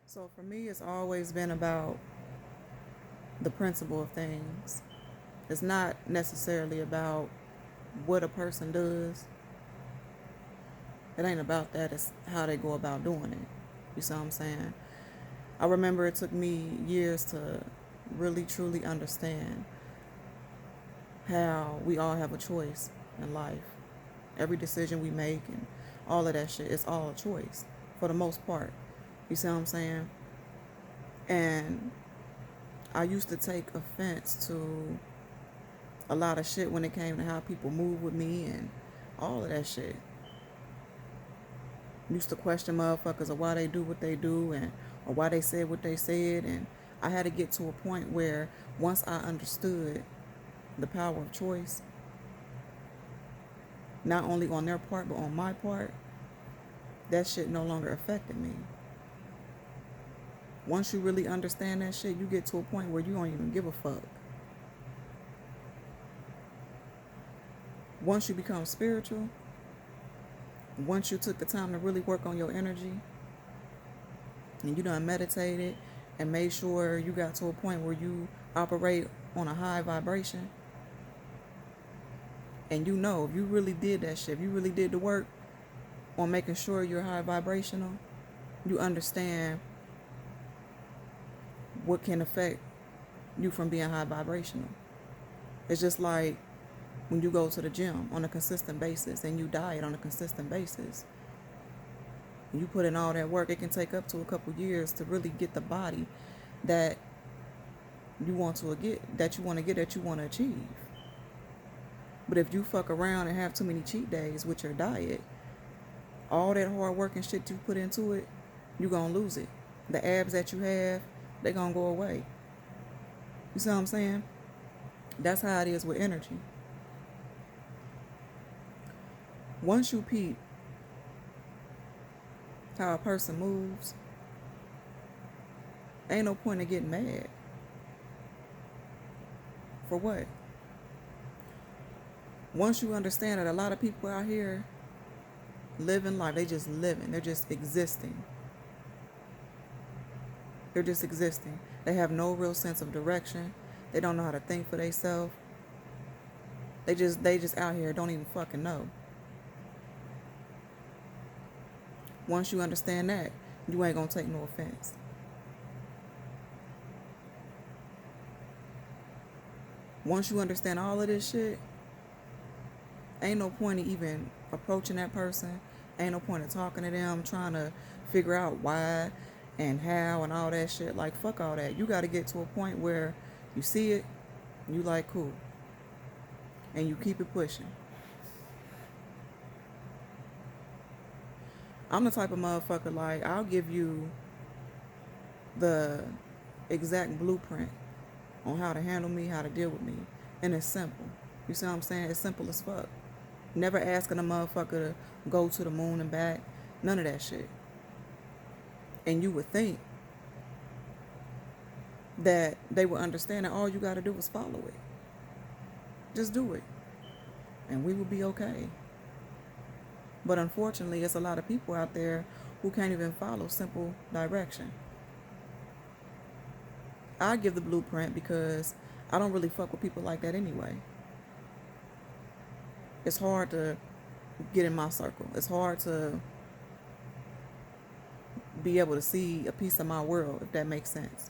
So for me, it's always been about the principle of things. It's not necessarily about what a person does. It ain't about that. It's how they go about doing it. You see what I'm saying? I remember it took me years to really truly understand how we all have a choice in life. Every decision we make and all of that shit, it's all a choice for the most part. You see what I'm saying? And I used to take offense to a lot of shit when it came to how people move with me and all of that shit. Used to question motherfuckers of why they do what they do and or why they said what they said, and I had to get to a point where once I understood the power of choice, not only on their part but on my part, that shit no longer affected me. Once you really understand that shit, you get to a point where you don't even give a fuck. Once you become spiritual, once you took the time to really work on your energy and you done meditated and made sure you got to a point where you operate on a high vibration, and you know if you really did that shit, if you really did the work on making sure you're high vibrational, you understand what can affect you from being high vibrational. It's just like when you go to the gym on a consistent basis and you diet on a consistent basis, and you put in all that work, it can take up to a couple years to really get the body that you want to get, that you want to achieve. But if you fuck around and have too many cheat days with your diet, all that hard work and shit you put into it, you gonna lose it. The abs that you have, they gonna go away. You see what I'm saying? That's how it is with energy. Once you peep how a person moves, ain't no point in getting mad. For what? Once you understand that a lot of people out here living life, they just living, they're just existing. They're just existing. They have no real sense of direction. They don't know how to think for themselves. They just out here don't even fucking know. Once you understand that, you ain't gonna take no offense. Once you understand all of this shit, ain't no point in even approaching that person. Ain't no point in talking to them, trying to figure out why and how and all that shit. Like, fuck all that. You got to get to a point where you see it, you like, cool, and you keep it pushing. I'm the type of motherfucker, like, I'll give you the exact blueprint on how to handle me, how to deal with me, and it's simple. You see what I'm saying? It's simple as fuck. Never asking a motherfucker to go to the moon and back. None of that shit. And you would think that they would understand that all you got to do is follow it. Just do it. And we will be okay. But unfortunately, it's a lot of people out there who can't even follow simple direction. I give the blueprint because I don't really fuck with people like that anyway. It's hard to get in my circle. It's hard to be able to see a piece of my world, if that makes sense.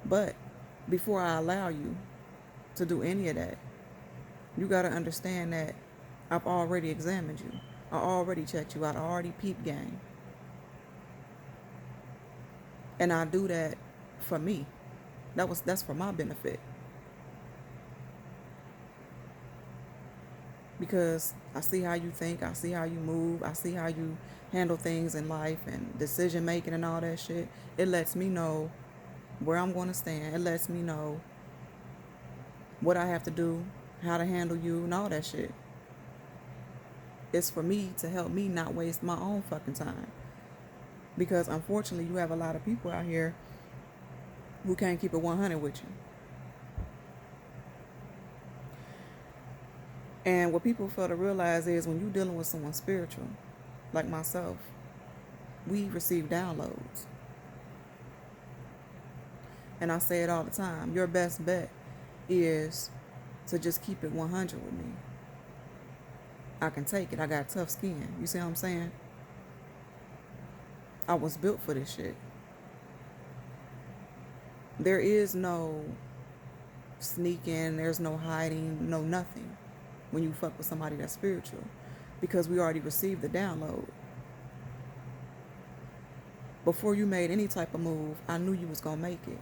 But before I allow you to do any of that, you got to understand that I've already examined you. I already checked you out. I already peeped game. And I do that for me. That's for my benefit. Because I see how you think, I see how you move, I see how you handle things in life and decision making and all that shit. It lets me know where I'm going to stand. It lets me know what I have to do, how to handle you, and all that shit. It's for me to help me not waste my own fucking time. Because unfortunately, you have a lot of people out here who can't keep it 100 with you. And what people fail to realize is when you're dealing with someone spiritual, like myself, we receive downloads. And I say it all the time. Your best bet is to just keep it 100 with me. I can take it. I got tough skin. You see what I'm saying? I was built for this shit. There is no sneaking. There's no hiding. No nothing when you fuck with somebody that's spiritual. Because we already received the download. Before you made any type of move, I knew you was going to make it.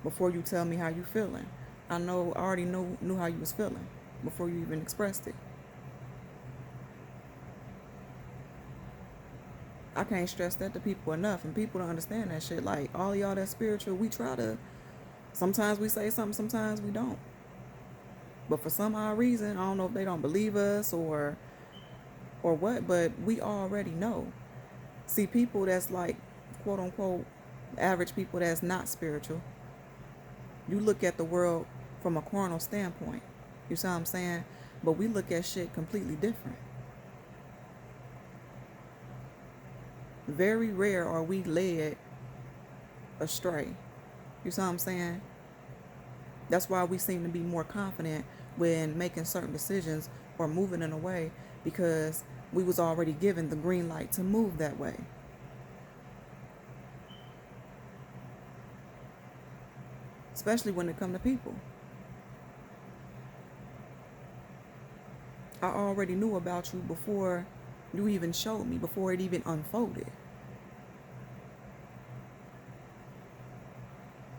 Before you tell me how you feeling, I already knew how you was feeling before you even expressed it. I can't stress that to people enough, and people don't understand that shit. Like, all y'all that's spiritual, we try to, sometimes we say something, sometimes we don't. But for some odd reason, I don't know if they don't believe us or what, but we already know. See, people that's like, quote unquote, average people that's not spiritual, you look at the world from a carnal standpoint. You see what I'm saying? But we look at shit completely different. Very rare are we led astray. You see what I'm saying? That's why we seem to be more confident when making certain decisions or moving in a way, because we was already given the green light to move that way. Especially when it comes to people. I already knew about you before you even showed me, before it even unfolded.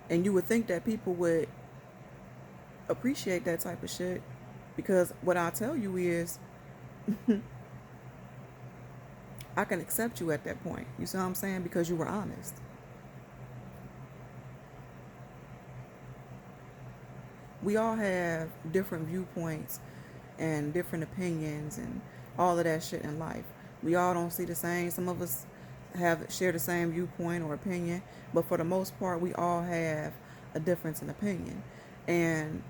And you would think that people would appreciate that type of shit, because what I tell you is I can accept you at that point. You see what I'm saying? Because you were honest. We all have different viewpoints and different opinions and all of that shit in life. We all don't see the same. Some of us share the same viewpoint or opinion, but for the most part, we all have a difference in opinion. And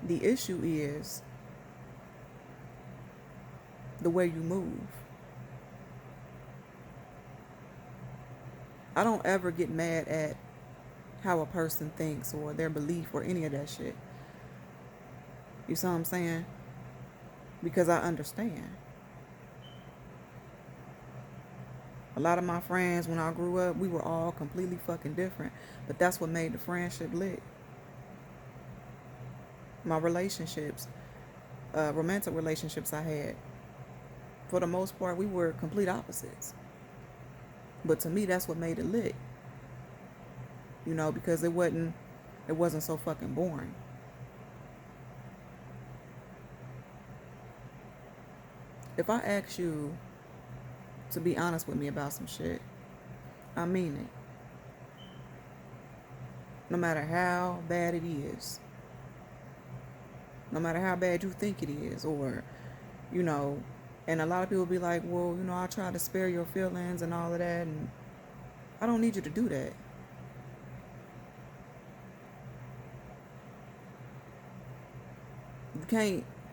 the issue is the way you move. I don't ever get mad at how a person thinks or their belief or any of that shit. You see what I'm saying? Because I understand. A lot of my friends, when I grew up, we were all completely fucking different. But that's what made the friendship lit. My relationships, romantic relationships I had, for the most part, we were complete opposites. But to me, that's what made it lit. You know, because it wasn't so fucking boring. If I ask you to be honest with me about some shit, I mean it. No matter how bad it is. No matter how bad you think it is, or, you know, and a lot of people be like, well, you know, I try to spare your feelings and all of that, and I don't need you to do that.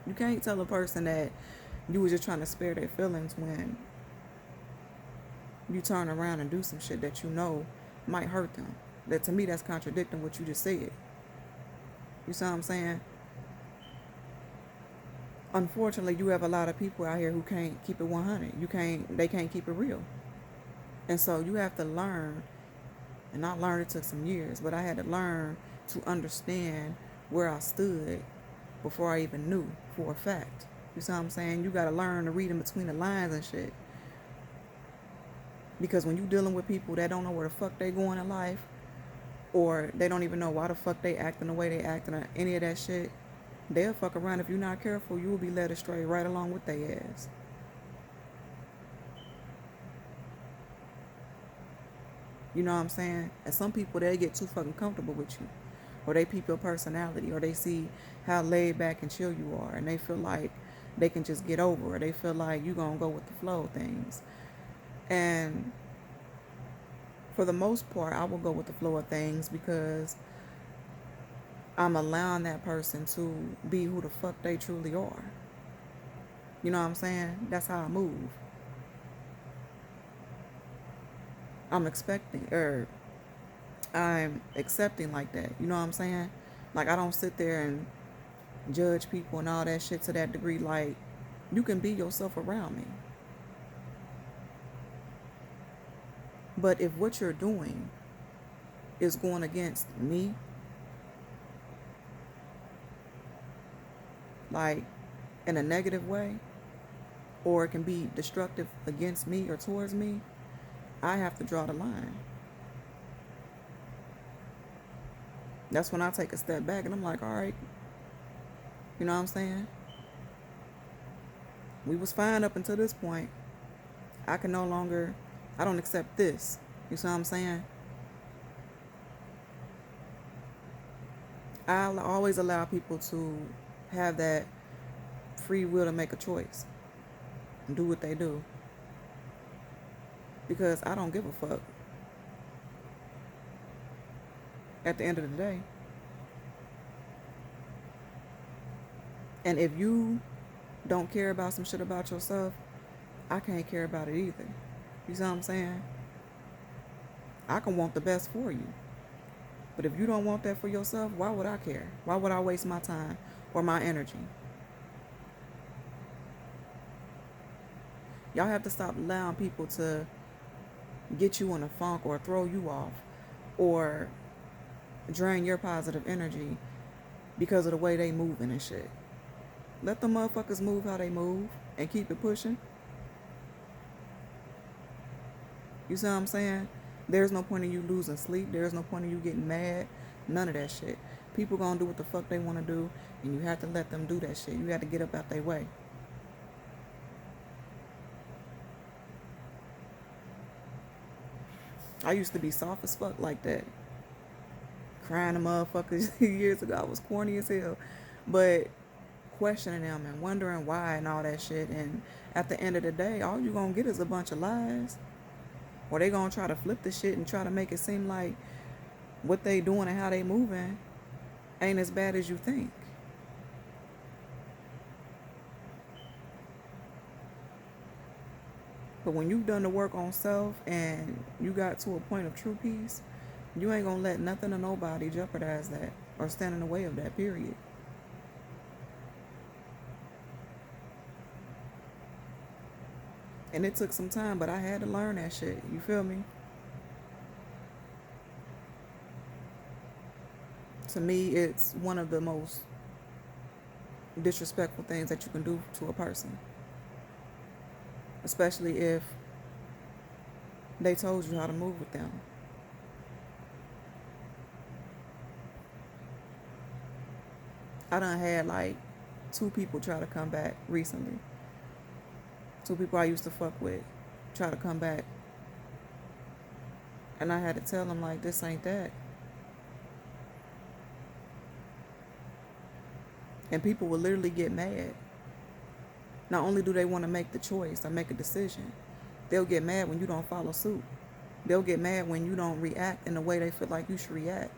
You can't tell a person that you was just trying to spare their feelings when you turn around and do some shit that you know might hurt them. That, to me, that's contradicting what you just said. You see what I'm saying? Unfortunately, you have a lot of people out here who can't keep it 100. They can't keep it real. And so you have to learn, and I learned, it took some years, but I had to learn to understand where I stood before I even knew for a fact. You see what I'm saying? You gotta learn to read in between the lines and shit. Because when you dealing with people that don't know where the fuck they going in life, or they don't even know why the fuck they acting the way they acting, or any of that shit, they'll fuck around. If you're not careful, you will be led astray right along with their ass. You know what I'm saying? And some people, they get too fucking comfortable with you, or they peep your personality, or they see how laid back and chill you are, and they feel like they can just get over it. They feel like you gonna go with the flow of things. And for the most part, I will go with the flow of things because I'm allowing that person to be who the fuck they truly are. You know what I'm saying? That's how I move. I'm expecting, or I'm accepting like that. You know what I'm saying? Like, I don't sit there and judge people and all that shit to that degree. Like, you can be yourself around me. But if what you're doing is going against me, like in a negative way, or it can be destructive against me or towards me, I have to draw the line. That's when I take a step back and I'm like, all right, you know what I'm saying? We was fine up until this point. I don't accept this. You see what I'm saying? I'll always allow people to have that free will to make a choice and do what they do. Because I don't give a fuck. At the end of the day. And if you don't care about some shit about yourself, I can't care about it either. You see what I'm saying? I can want the best for you. But if you don't want that for yourself, why would I care? Why would I waste my time or my energy? Y'all have to stop allowing people to get you in a funk or throw you off or drain your positive energy because of the way they moving and shit. Let the motherfuckers move how they move and keep it pushing. You see what I'm saying? There's no point in you losing sleep. There's no point in you getting mad. None of that shit. People gonna do what the fuck they want to do, and you have to let them do that shit. You have to get up out their way. I used to be soft as fuck like that. Crying to motherfuckers years ago. I was corny as hell. But questioning them and wondering why and all that shit. And at the end of the day, all you gonna get is a bunch of lies. Or they gonna try to flip the shit and try to make it seem like what they doing and how they moving ain't as bad as you think. But when you've done the work on self and you got to a point of true peace, you ain't gonna let nothing or nobody jeopardize that or stand in the way of that, period. And it took some time, but I had to learn that shit. You feel me? To me, it's one of the most disrespectful things that you can do to a person. Especially if they told you how to move with them. I done had like 2 people try to come back recently. 2 people I used to fuck with try to come back. And I had to tell them, like, this ain't that. And people will literally get mad. Not only do they want to make the choice or make a decision, they'll get mad when you don't follow suit. They'll get mad when you don't react in the way they feel like you should react.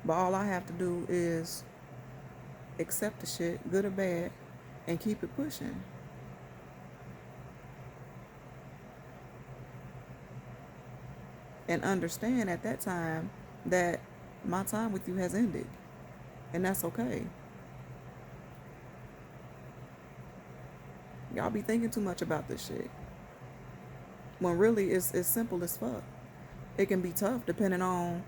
But all I have to do is accept the shit, good or bad, and keep it pushing. And understand at that time that my time with you has ended. And that's okay. Y'all be thinking too much about this shit. When really it's simple as fuck. It can be tough depending on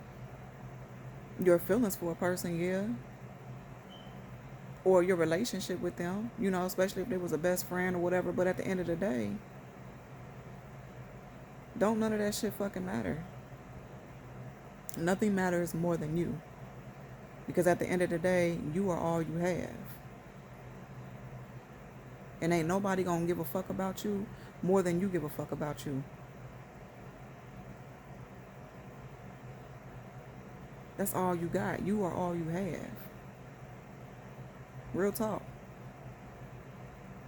your feelings for a person, yeah. Or your relationship with them, you know, especially if they was a best friend or whatever. But at the end of the day, don't none of that shit fucking matter. Nothing matters more than you. Because at the end of the day, you are all you have. And ain't nobody gonna give a fuck about you more than you give a fuck about you. That's all you got. You are all you have. Real talk.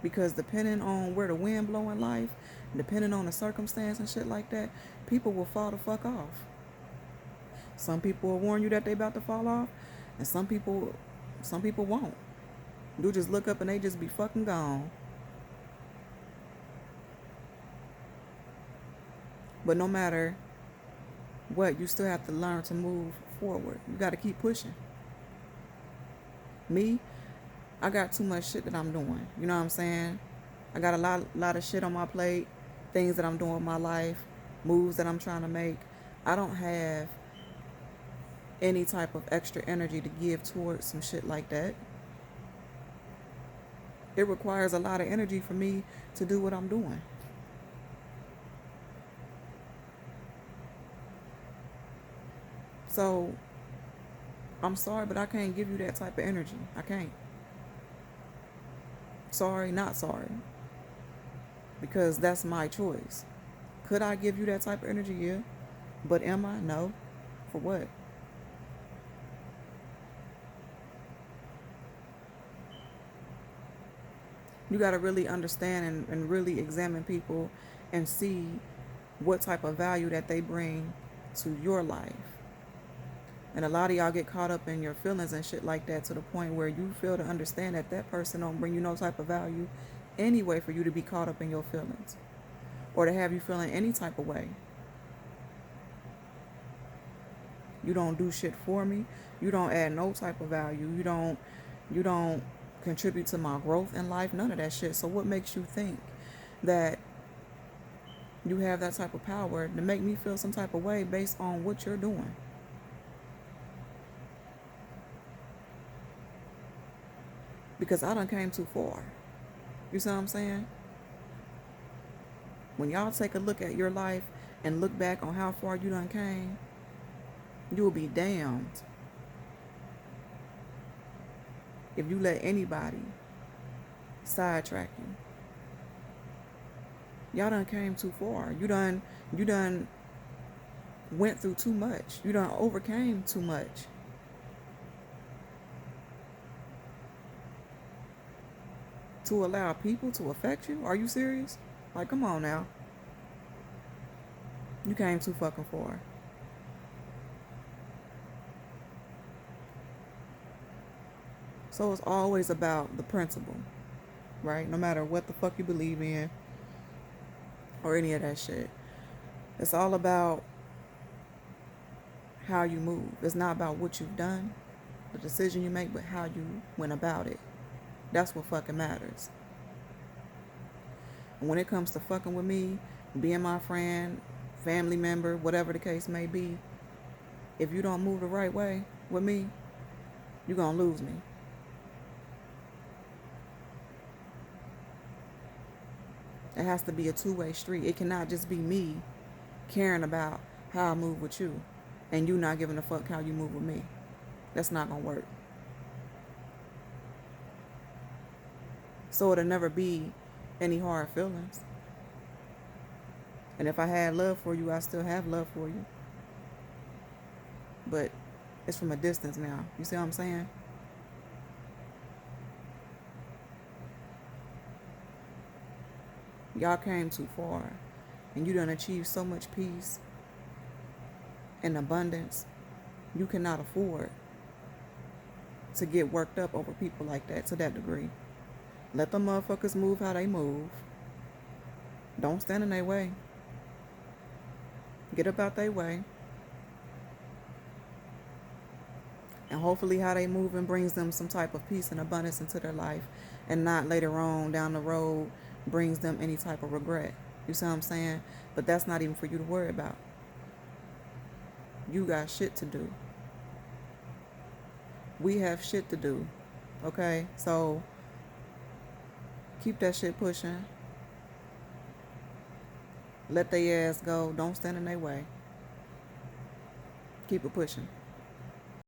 Because depending on where the wind blow in life, depending on the circumstance and shit like that, people will fall the fuck off. Some people will warn you that they about to fall off, and some people won't. You just look up and they just be fucking gone. But no matter what, you still have to learn to move forward. You got to keep pushing. Me, I got too much shit that I'm doing. You know what I'm saying? I got a lot of shit on my plate, things that I'm doing in my life, moves that I'm trying to make. I don't have any type of extra energy to give towards some shit like that. It requires a lot of energy for me to do what I'm doing. So, I'm sorry, but I can't give you that type of energy. I can't. Sorry, not sorry. Because that's my choice. Could I give you that type of energy? Yeah. But am I? No. For what? You got to really understand and really examine people and see what type of value that they bring to your life. And a lot of y'all get caught up in your feelings and shit like that to the point where you fail to understand that that person don't bring you no type of value anyway for you to be caught up in your feelings or to have you feeling any type of way. You don't do shit for me. You don't add no type of value. You don't contribute to my growth in life. None of that shit. So what makes you think that you have that type of power to make me feel some type of way based on what you're doing? Because I done came too far. You see what I'm saying? When y'all take a look at your life and look back on how far you done came, you'll be damned if you let anybody sidetrack you. Y'all done came too far. You done went through too much. You done overcame too much. To allow people to affect you? Are you serious? Like, come on now. You came too fucking far. So it's always about the principle, right? No matter what the fuck you believe in or any of that shit. It's all about how you move. It's not about what you've done, the decision you make, but how you went about it. That's what fucking matters. And when it comes to fucking with me, being my friend, family member, whatever the case may be, if you don't move the right way with me, you're gonna lose me. It has to be a two-way street. It cannot just be me caring about how I move with you and you not giving a fuck how you move with me. That's not gonna work. So it'll never be any hard feelings. And if I had love for you, I still have love for you. But it's from a distance now. You see what I'm saying? Y'all came too far. And you done achieved so much peace and abundance. You cannot afford to get worked up over people like that to that degree. Let them motherfuckers move how they move. Don't stand in their way. Get up out their way. And hopefully how they move and brings them some type of peace and abundance into their life. And not later on down the road brings them any type of regret. You see what I'm saying? But that's not even for you to worry about. You got shit to do. We have shit to do. Okay? So keep that shit pushing. Let their ass go. Don't stand in their way. Keep it pushing.